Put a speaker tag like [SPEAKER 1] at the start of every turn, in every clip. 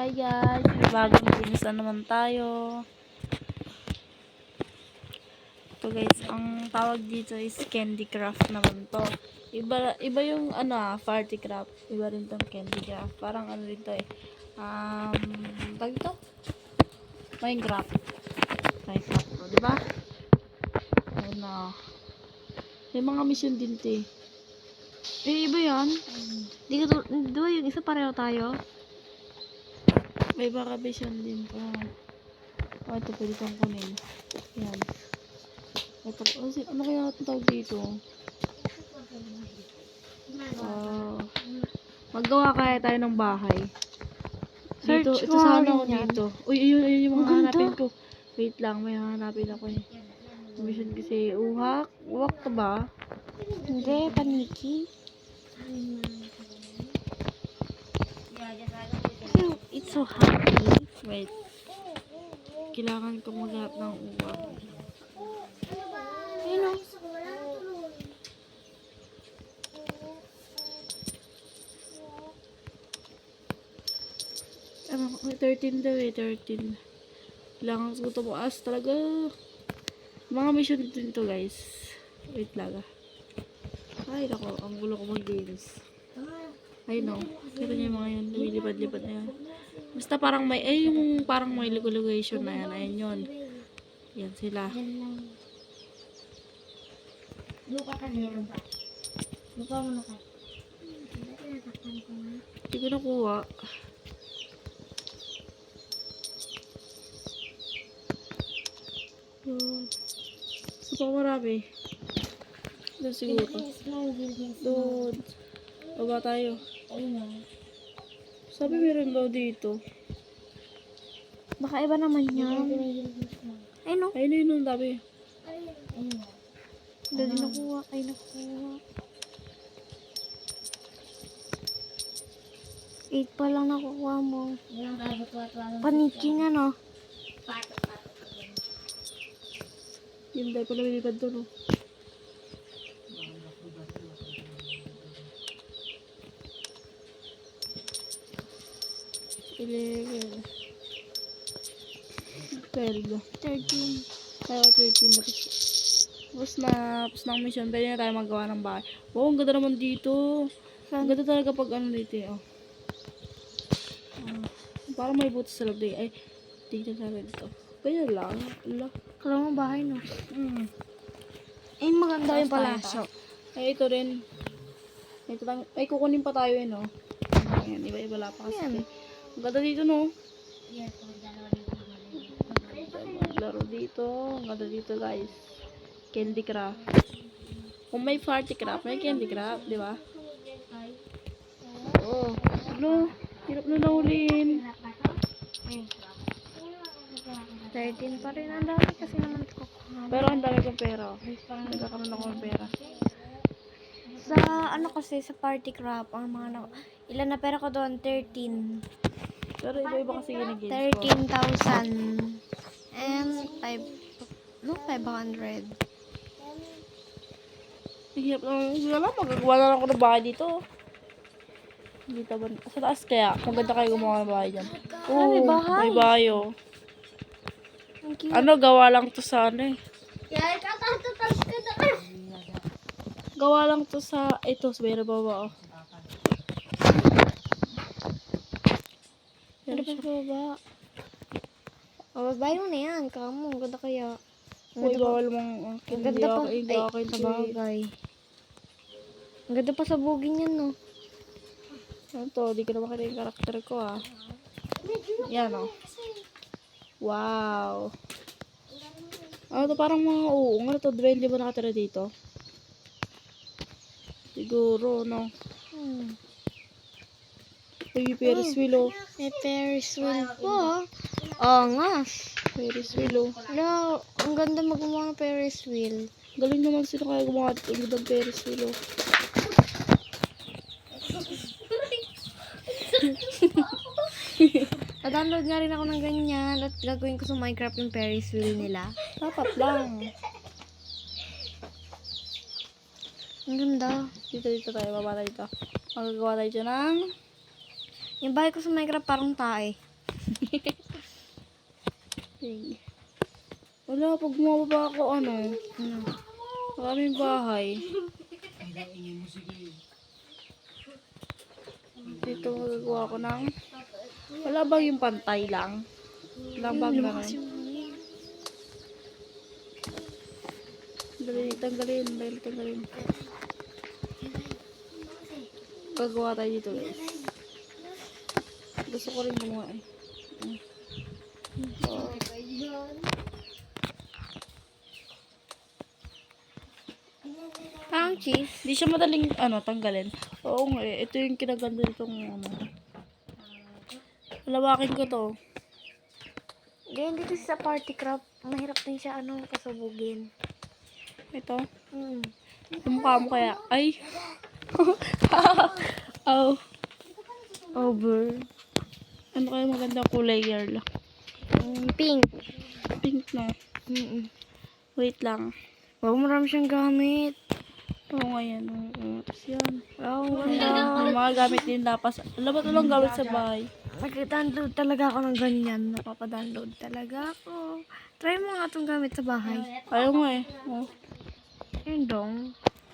[SPEAKER 1] Hi guys, may bagong linis na naman tayo. Ito guys, ang tawag dito is candy craft naman to. Iba yung party craft. Iba rin tong candy craft. Parang ano rin to tawag ito? Minecraft. Minecraft to, diba? Ano. May mga mission din to eh.
[SPEAKER 2] Iba yan. Di ka diba yung isa pareho tayo?
[SPEAKER 1] May baka mission din to. Oh, ito pwede kong kunin. Yan. Ito, ano kaya ang tawag dito? Maggawa kaya tayo ng bahay. Dito,
[SPEAKER 2] Search
[SPEAKER 1] ito sana ako
[SPEAKER 2] yan.
[SPEAKER 1] dito. Uy, ayun yung mga
[SPEAKER 2] Ang ganda.
[SPEAKER 1] hanapin ko. Wait lang, may hanapin ako eh. Mission kasi, uhak. Uhak ka ba?
[SPEAKER 2] Hindi, paniki. It's so happy.
[SPEAKER 1] Wait. Kailangan ko maghanap ng uhak.
[SPEAKER 2] Ayun o.
[SPEAKER 1] Ano, 13 daw eh, 13. Kailangan ko tumaas talaga. Mga mission din to guys. Wait lang ah. Ay, nako, ang gulo ko mag-games. Ay no, pero niya yung mga yun, lumilipad-lipad na yan. Basta parang may, yung parang may location na yan, ayun yun. Yan sila.
[SPEAKER 2] Lupa ka meron ba? Lupa mo na ka.
[SPEAKER 1] Hindi ko nakuha. Yun. So, pa marami. Doon siguro. Doon. Baba tayo. Sabi meron daw dito.
[SPEAKER 2] Baka iba naman yan. Ay no.
[SPEAKER 1] Ayun na yun, ang dami.
[SPEAKER 2] Dali nakuha. Ay nakuha. 8 pa lang nakukuha mo. Paniking ano.
[SPEAKER 1] Yun dahil pala lumilipad doon, oh. Eleven. 12.
[SPEAKER 2] 13.
[SPEAKER 1] Tayo 13. Tapos na ang mission. Pwede na tayo magawa ng bahay. Wow, ang ganda naman dito. Ang ganda talaga pag ano dito eh. Oh. Parang may butas sa loob eh. Ay, tignan natin ito. Kaya lang. Ala.
[SPEAKER 2] Kala mo bahay no? Ay maganda yung palasyo.
[SPEAKER 1] Ay, ito rin. Ito lang. Ay, kukunin pa tayo eh, no? Ayan, iba-iba lang pa kasi. Ang ganda dito, no? Maglaro dito. Ang ganda dito, guys. Candy craft. Kung may party craft, may candy craft, di ba? Oo. Ano? Hirap na nahuliin.
[SPEAKER 2] 13 pa rin. Ang dami kasi naman kukuha.
[SPEAKER 1] Pero ang dami kong pera. Nagkakaroon ako ng pera.
[SPEAKER 2] Sa ano kasi sa party craft ang mga ilan na pera ko doon 13.
[SPEAKER 1] Pero iba-iba kasi gine-games ko.
[SPEAKER 2] 13,000 and 500.
[SPEAKER 1] Hirap na. Hindi lang. Magagawa na lang ako ng bahay dito. Dito ba? Sa taas kaya. Kung ganda kayo gumawa ng bahay dyan. Oo,
[SPEAKER 2] may bahay.
[SPEAKER 1] may bahay, oh.
[SPEAKER 2] Ang cute.
[SPEAKER 1] Ano, gawa lang to sa ano eh. Gawa lang to sa, ito, sa may baba, oh.
[SPEAKER 2] Ano ba baba? O, babae mo na yan. Kamo, ang ganda kaya.
[SPEAKER 1] Uy, bawal mong
[SPEAKER 2] Ang
[SPEAKER 1] akin.
[SPEAKER 2] ganda pa.
[SPEAKER 1] Hindi
[SPEAKER 2] Ay,
[SPEAKER 1] akin to eh.
[SPEAKER 2] sabagay. Ang ganda pa sa bugin yan, no?
[SPEAKER 1] Ano to, di ko na makita yung karakter ko, ah. Yan, oh. Wow. Ano to, parang mga uong. Ano to, diba hindi ba nakatira dito? Siguro, no? Uy, Ferris wheel, oh.
[SPEAKER 2] May Ferris wheel po. Oo nga.
[SPEAKER 1] Ferris wheel, oh.
[SPEAKER 2] Wala, ang ganda magawa ng Ferris wheel.
[SPEAKER 1] Galing naman sila kaya gumawa dito. Ang gandang Ferris wheel, oh.
[SPEAKER 2] Na-download nga rin ako ng ganyan at gagawin ko sa Minecraft yung Ferris wheel nila.
[SPEAKER 1] Dapat lang.
[SPEAKER 2] Ang ganda.
[SPEAKER 1] Dito tayo, baba tayo dito. Magagawa tayo dyan ng
[SPEAKER 2] Yung bahay ko sa Minecraft parang tae.
[SPEAKER 1] Okay. Wala, pag bumababa ako, ano, maraming bahay. Dito magagawa ko ng, wala bang yung pantay lang? Wala bang naman? Tanggalin. Gagawa tayo dito, guys. Gusto ko rin gumawa eh. Oh.
[SPEAKER 2] Parang cheese.
[SPEAKER 1] Di siya madaling, tanggalin. Oo nga eh. Ito yung kinaganda nitong, Lalawakin ko to.
[SPEAKER 2] Ganyan dito sa party craft. Mahirap din siya, kasabugin.
[SPEAKER 1] Ito.
[SPEAKER 2] Hmm.
[SPEAKER 1] Mukha mo kaya. Ay. Oh. Over. Ano kaya magandang kulay, girl?
[SPEAKER 2] Pink.
[SPEAKER 1] Pink na. Wait lang.
[SPEAKER 2] Wow, marami siyang gamit.
[SPEAKER 1] Oo nga yan. Tapos yan.
[SPEAKER 2] Wow,
[SPEAKER 1] May mga gamit din dapat. Alam ba lang gamit sa bahay?
[SPEAKER 2] Nag-download talaga ako ng ganyan. Napapa-download talaga ako. Try mo nga itong gamit sa bahay.
[SPEAKER 1] Ayaw nga eh. Oh.
[SPEAKER 2] Yun dong.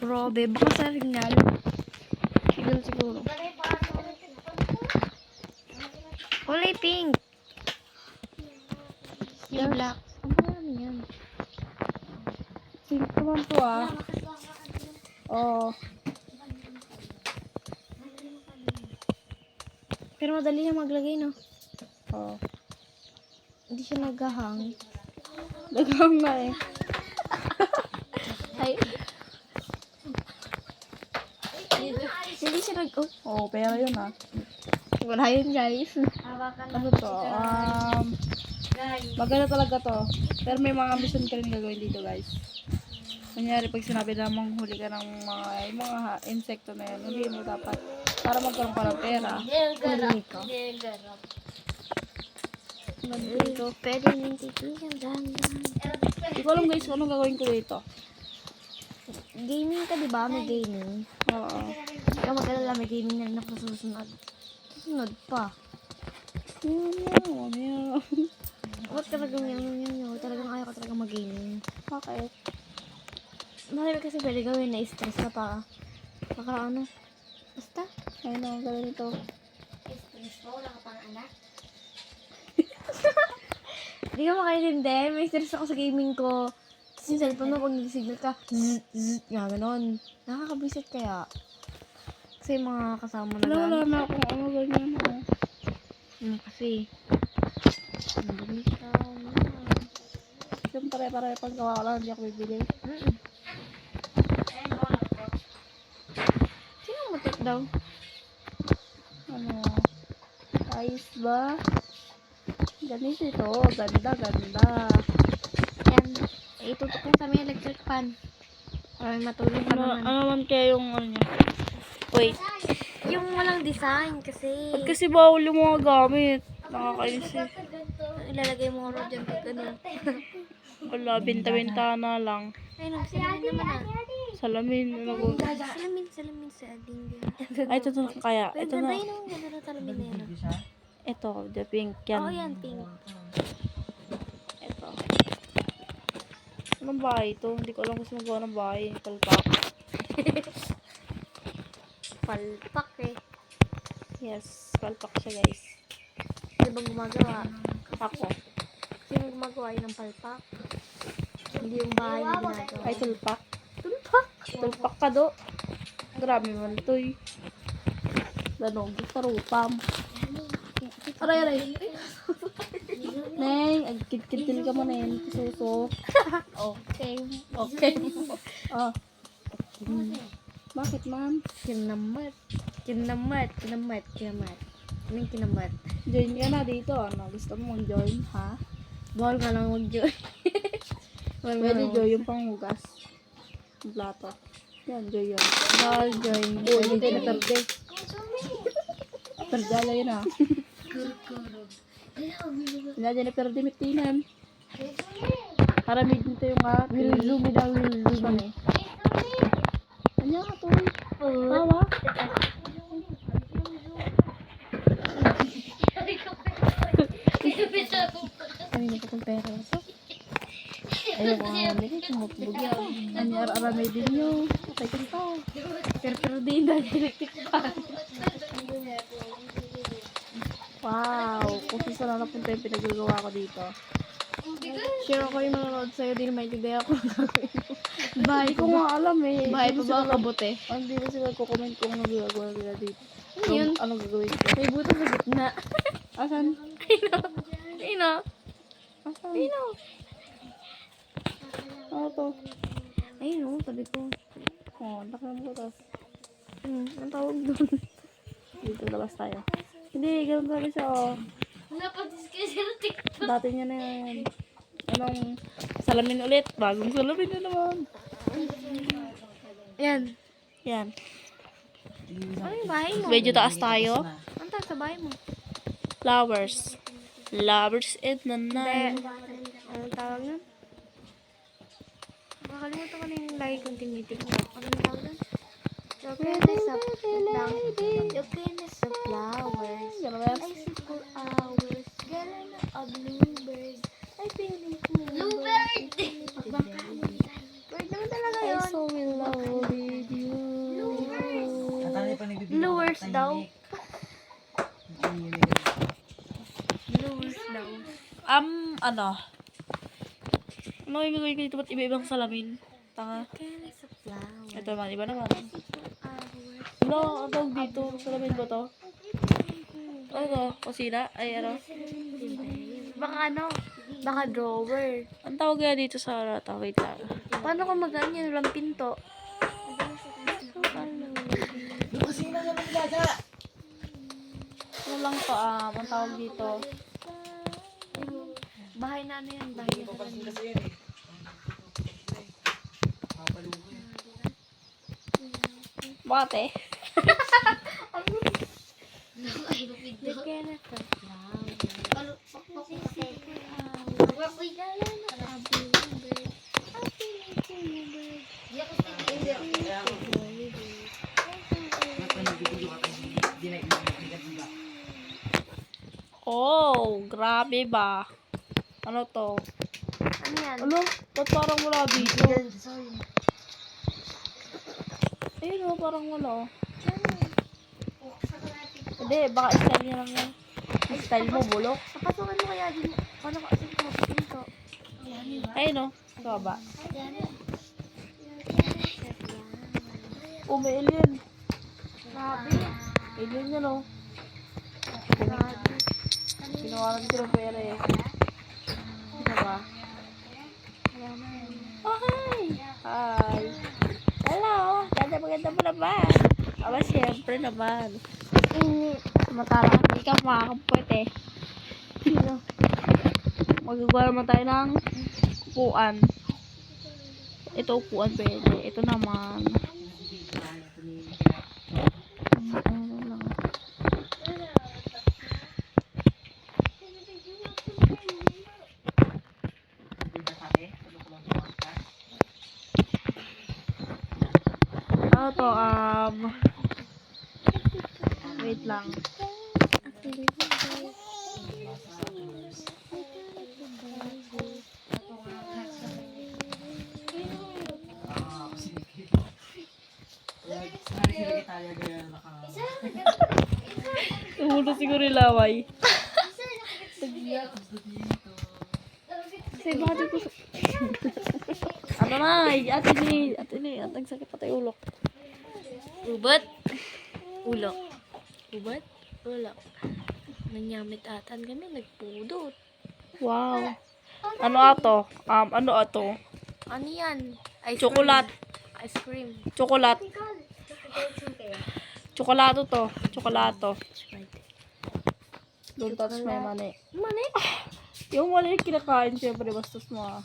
[SPEAKER 2] Grabe, baka sa signal.
[SPEAKER 1] Siguro.
[SPEAKER 2] Kulay pink. Yung black. Ano yan?
[SPEAKER 1] Pink naman to ah. Oh.
[SPEAKER 2] Pero madali na maglagay, no?
[SPEAKER 1] Oh.
[SPEAKER 2] Hindi siya naghahang.
[SPEAKER 1] Dagang nga eh.
[SPEAKER 2] Ay. Hindi siya
[SPEAKER 1] Oh, pero yun ah.
[SPEAKER 2] Wala yun, guys.
[SPEAKER 1] Ano to? Maganda talaga to. Pero may mga mission ka rin gagawin dito, guys. Kunyari, pag sinabi namang huli ka ng yung mga insekto na yan, huli mo dapat para magkaroon ka ng pera.
[SPEAKER 2] Huli ka.
[SPEAKER 1] Dito.
[SPEAKER 2] Pwede yung titigan. Dahan-dahan.
[SPEAKER 1] Hindi ko alam guys kung anong gagawin ko dito.
[SPEAKER 2] Gaming ka, di ba? May gaming.
[SPEAKER 1] Oo.
[SPEAKER 2] Hindi ka mag-alala, may gaming na rin ako susunod. Susunod pa.
[SPEAKER 1] Meow.
[SPEAKER 2] Ba't talagang yun? Talagang ayaw ko talagang mag-gaming.
[SPEAKER 1] Bakit?
[SPEAKER 2] Marami kasi pwede gawin na stress ka pa. Baka ano. Basta.
[SPEAKER 1] Ayun ang gawin ito.
[SPEAKER 2] Stress mo? Wala ka pang anak? Hindi ka makaintindi. May stress ako sa gaming ko. Tapos yung cellphone mo, pag nag-signal ka, zzz, nga ganon. Nakakabisit kaya. Kasi yung mga kasama na
[SPEAKER 1] Wala na akong ano ganyan.
[SPEAKER 2] Kasi. Ang dumi siya.
[SPEAKER 1] Siyempre, para pag gawa ko lang, hindi ako bibili.
[SPEAKER 2] Sino mutik daw?
[SPEAKER 1] Ano? Ayos ba? Ganito ito. Ganda.
[SPEAKER 2] Yan. Itutok lang sa may electric fan. Para matulog ka naman.
[SPEAKER 1] Ano man kaya yung ano niya? Wait.
[SPEAKER 2] Yung walang design kasi.
[SPEAKER 1] Ba't kasi bawal yung mga gamit? Nakakainis eh.
[SPEAKER 2] Ilalagay mo nga dyan pag ano.
[SPEAKER 1] Wala, binta-binta na lang.
[SPEAKER 2] Ayun, salamin naman
[SPEAKER 1] Salamin. Ano ko?
[SPEAKER 2] Salamin sa ading.
[SPEAKER 1] Ay, ito na kaya. Ito na.
[SPEAKER 2] Ganda yun, ganda na salamin na yan.
[SPEAKER 1] Ito, the pink yan.
[SPEAKER 2] Oo, yan, pink.
[SPEAKER 1] Ito. Anong bahay ito? Hindi ko alam kung saan magawa ng bahay. Palpak.
[SPEAKER 2] Palpak eh.
[SPEAKER 1] Yes, palpak siya guys.
[SPEAKER 2] Sino bang gumagawa?
[SPEAKER 1] Ako.
[SPEAKER 2] Sino gumagawa yun ng palpak? Hindi yung bahay na ginagawa.
[SPEAKER 1] Ay, tulpak.
[SPEAKER 2] Tulpak?
[SPEAKER 1] Tulpak ka do. Grabe man ito eh. Danog, tarupam. Aray. Neng, agkit-kitil ka mo na yun. Suso.
[SPEAKER 2] Okay.
[SPEAKER 1] Ah. Bakit man?
[SPEAKER 2] Kinamat. Anong kinamat?
[SPEAKER 1] Join ka na dito. Ano? Gusto mo join, ha?
[SPEAKER 2] Bawal nga lang mag-join.
[SPEAKER 1] Pwede join yung panghugas. Yung plato. Yan, join yun.
[SPEAKER 2] Bawal join.
[SPEAKER 1] Hindi tayo na perde. Perdala yun, ha? Hindi dyan na perde mitinan. Para medyo yung nga.
[SPEAKER 2] Wilumi daw.
[SPEAKER 1] Ano eh? Ano ka to? Tawa?
[SPEAKER 2] kanina pa itong pera ito.
[SPEAKER 1] Ayaw ko nga mamili. Tumutbog yan. Ang aramay din nyo. Okay ka ito.
[SPEAKER 2] Pero din na electric pa.
[SPEAKER 1] Wow. Kung saan na napunta yung pinagagawa ko dito.
[SPEAKER 2] Sure ako yung manonood sa'yo, di na maintindihan ako.
[SPEAKER 1] Hindi ko nga alam eh.
[SPEAKER 2] Bahay
[SPEAKER 1] Hindi
[SPEAKER 2] pa
[SPEAKER 1] mo
[SPEAKER 2] ba
[SPEAKER 1] sila-
[SPEAKER 2] kabote?
[SPEAKER 1] Hindi na sila ko-comment kung ano ginagawa nila dito.
[SPEAKER 2] Ano yun?
[SPEAKER 1] Ano gagawin ko?
[SPEAKER 2] May butas sa gitna.
[SPEAKER 1] Asan?
[SPEAKER 2] Ayun o.
[SPEAKER 1] Asan?
[SPEAKER 2] Ayun o.
[SPEAKER 1] Ano to?
[SPEAKER 2] Ayun o, sabi ko.
[SPEAKER 1] Oh, laki ng butas.
[SPEAKER 2] Ang tawag doon.
[SPEAKER 1] Dito labas tayo. Hindi, ganun talaga siya oh.
[SPEAKER 3] Napatis kayo sa TikTok.
[SPEAKER 1] Dati niya na yan. Anong salamin ulit? Bagong salamin na naman.
[SPEAKER 2] Yan.
[SPEAKER 1] Yan.
[SPEAKER 2] Ano yung bahay mo?
[SPEAKER 1] Medyo taas tayo.
[SPEAKER 2] Ang tawag sa bahay mo?
[SPEAKER 1] Flowers. Flowers in the
[SPEAKER 2] Hindi.
[SPEAKER 1] night.
[SPEAKER 2] Anong tawag nun? Makakalimutan ko na yung lagi kong tinitiktok. Anong tawag nun? Your goodness of Your goodness of flowers.
[SPEAKER 1] Ganun ba yan?
[SPEAKER 2] I see for hours. Galing a bluebird. I feeling cool.
[SPEAKER 3] Bluebird!
[SPEAKER 2] Bird naman talaga
[SPEAKER 1] I
[SPEAKER 2] yun.
[SPEAKER 1] so in love with you.
[SPEAKER 2] Lures daw. Lures daw.
[SPEAKER 1] Ano? Ano yung gagawin ko dito? Ba't iba-ibang salamin? Tanga.
[SPEAKER 2] Goodness of flowers.
[SPEAKER 1] Ito naman, iba naman.
[SPEAKER 2] Hours.
[SPEAKER 1] Ano? Ang tawag dito? Salamin ba to? Ano? Kusina? Ay, ano?
[SPEAKER 2] Baka ano? Baka drawer.
[SPEAKER 1] Ang tawag nga dito sa rata. Wait lang.
[SPEAKER 2] Paano kung magaan yan? Walang pinto.
[SPEAKER 1] Ano lang to, ang tawag dito.
[SPEAKER 2] Bahay na ano yan? Bahay na.
[SPEAKER 1] Bakit eh?
[SPEAKER 2] The Kenneth of flowers.
[SPEAKER 1] Oh, grabe ba? Ano to?
[SPEAKER 2] Ano yan?
[SPEAKER 1] Ano? Ba't parang wala dito? Ayun o, parang wala. Hindi, baka style niya lang yan. Style mo, bulok.
[SPEAKER 2] Papasukin mo kaya din. Paano ka kasi kung pinto?
[SPEAKER 1] Ayun o, ito ba? Oh, may alien.
[SPEAKER 2] Grabe.
[SPEAKER 1] Alien yan o.
[SPEAKER 2] Grabe.
[SPEAKER 1] Ginawaran ko ng pera eh. Ito ba? Oh, hi! Hi! Hello! Maganda mo naman. Aba, siyempre naman. Samantalang hindi ka makakampwet eh. Magagawa naman tayo ng upuan. Ito upuan pwede. Ito naman. Ano lang. Ano to, wait lang. Tumulo siguro yung laway.
[SPEAKER 2] Kasi baka dito sa...
[SPEAKER 1] Ano na, ate ni, ang sakit patay ulok.
[SPEAKER 2] Ubat. Ulok. Ubat. Ulok. Nanyamit atan kami, nagpudot.
[SPEAKER 1] Wow. Ano ato? Ano ato?
[SPEAKER 2] Ano yan? Ice
[SPEAKER 1] Chocolate.
[SPEAKER 2] cream. Ice cream.
[SPEAKER 1] Chocolate. Chocolate to. Chocolate. Don't touch my money.
[SPEAKER 2] Mani?
[SPEAKER 1] Yung mali kinakain, syempre, bastos mo ah.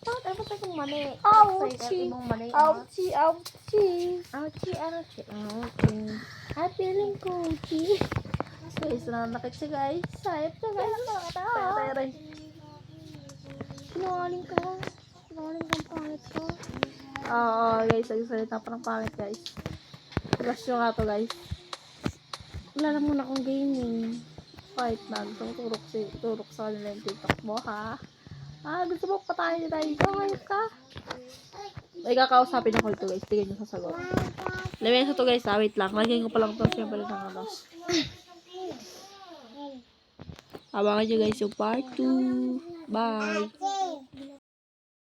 [SPEAKER 2] Bakit ano ba itong mani?
[SPEAKER 1] Ouchie!
[SPEAKER 2] Ibang mani.
[SPEAKER 1] Ouchie! Ouchie!
[SPEAKER 2] Ouchie, ouchie. Ouchie. I'm feeling coachy.
[SPEAKER 1] Guys, nananakit siya guys. Sayap na guys. Tere.
[SPEAKER 2] Sinungaling ka. Sinungaling kang pangit ko.
[SPEAKER 1] Oo guys, nagsalita pa ng pangit guys. Trust nyo nga to guys.
[SPEAKER 2] Wala na muna akong gaming.
[SPEAKER 1] kahit na gusto mo turok sa kanila yung TikTok mo, ha? Gusto mo patayin niya tayo dito, ayos ka? May kakausapin ako ito, guys. Tignan nyo sasagot. Lamesa to, guys, wait lang. Lagyan ko pa lang ito, siyempre ng ano. Abangan nyo, guys, yung part 2. Bye!